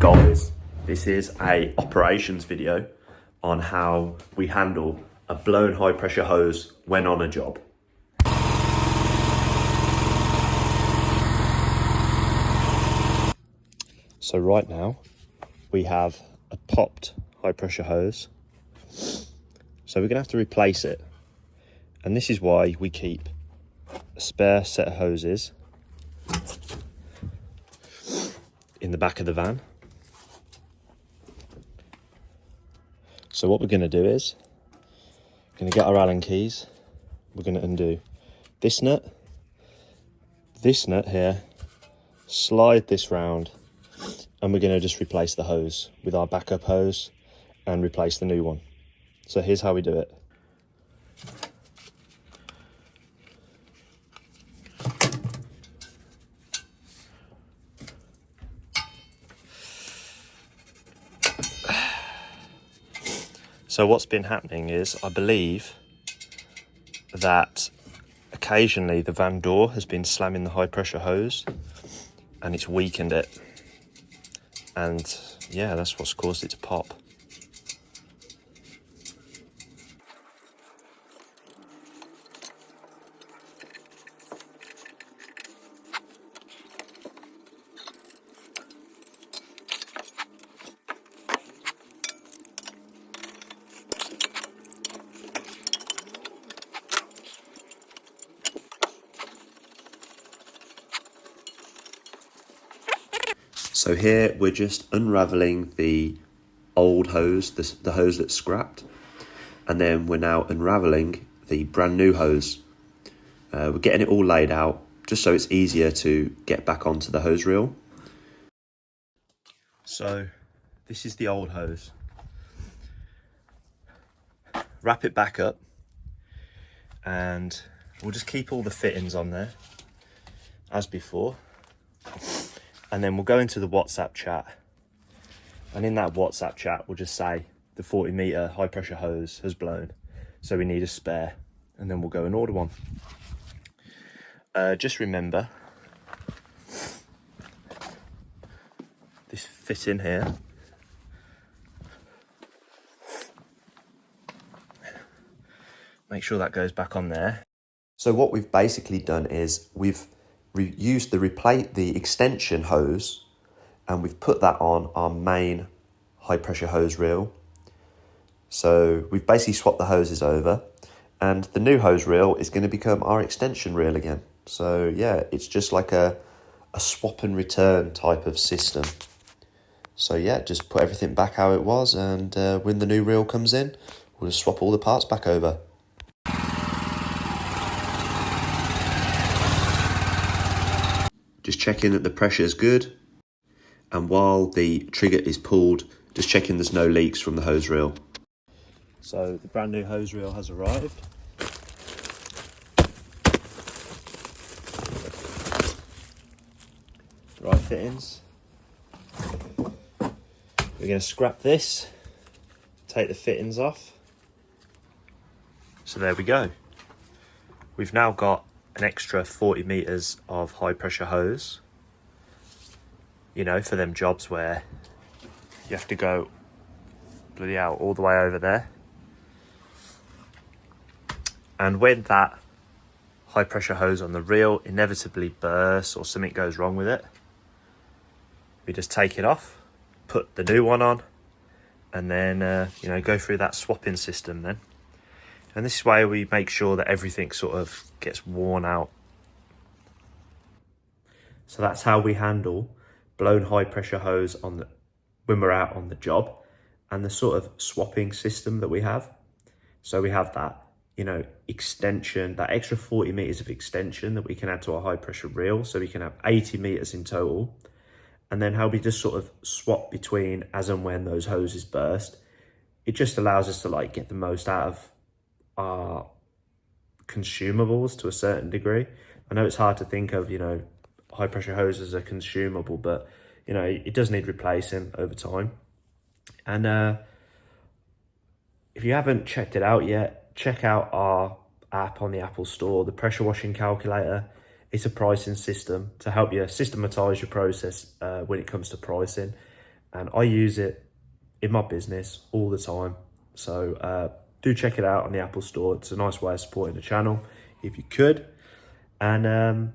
Guys, this is a operations video on how we handle a blown high pressure hose when on a job. So right now we have a popped high pressure hose. So we're gonna have to replace it. And this is why we keep a spare set of hoses in the back of the van. So what we're going to do is, we're going to get our Allen keys, we're going to undo this nut here, slide this round, and we're going to just replace the hose with our backup hose and replace the new one. So here's how we do it. So what's been happening is, I believe that occasionally the van door has been slamming the high pressure hose and it's weakened it. And yeah, that's what's caused it to pop. So here we're just unraveling the old hose, the hose that's scrapped, and then we're now unraveling the brand new hose. We're getting it all laid out just so it's easier to get back onto the hose reel. So this is the old hose. Wrap it back up and we'll just keep all the fittings on there as before. And then we'll go into the WhatsApp chat, and in that WhatsApp chat we'll just say the 40 meter high pressure hose has blown, so we need a spare, and then we'll go and order one. Just remember, this fit in here, make sure that goes back on there. So what we've basically done is we've used the extension hose, and we've put that on our main high pressure hose reel. So we've basically swapped the hoses over, and the new hose reel is going to become our extension reel again. So yeah, it's just like a swap and return type of system. So yeah, just put everything back how it was, and when the new reel comes in, we'll just swap all the parts back over. Just checking that the pressure is good, and while the trigger is pulled, just checking there's no leaks from the hose reel. So the brand new hose reel has arrived. Right fittings. We're going to scrap this, take the fittings off. So there we go. We've now got an extra 40 meters of high pressure hose, you know, for them jobs where you have to go bloody hell all the way over there. And when that high pressure hose on the reel inevitably bursts or something goes wrong with it, we just take it off, put the new one on, and then you know, go through that swapping system then. And this is why we make sure that everything sort of gets worn out. So that's how we handle blown high pressure hose when we're out on the job, and the sort of swapping system that we have. So we have that, you know, extension, that extra 40 meters of extension that we can add to our high pressure reel. So we can have 80 meters in total. And then how we just sort of swap between as and when those hoses burst. It just allows us to like get the most out of our consumables to a certain degree. I know it's hard to think of, you know, high pressure hose as a consumable, but you know, it does need replacing over time. And if you haven't checked it out yet, check out our app on the Apple Store, the pressure washing calculator. It's a pricing system to help you systematize your process when it comes to pricing. and I use it in my business all the time. So do check it out on the Apple Store. It's a nice way of supporting the channel if you could. And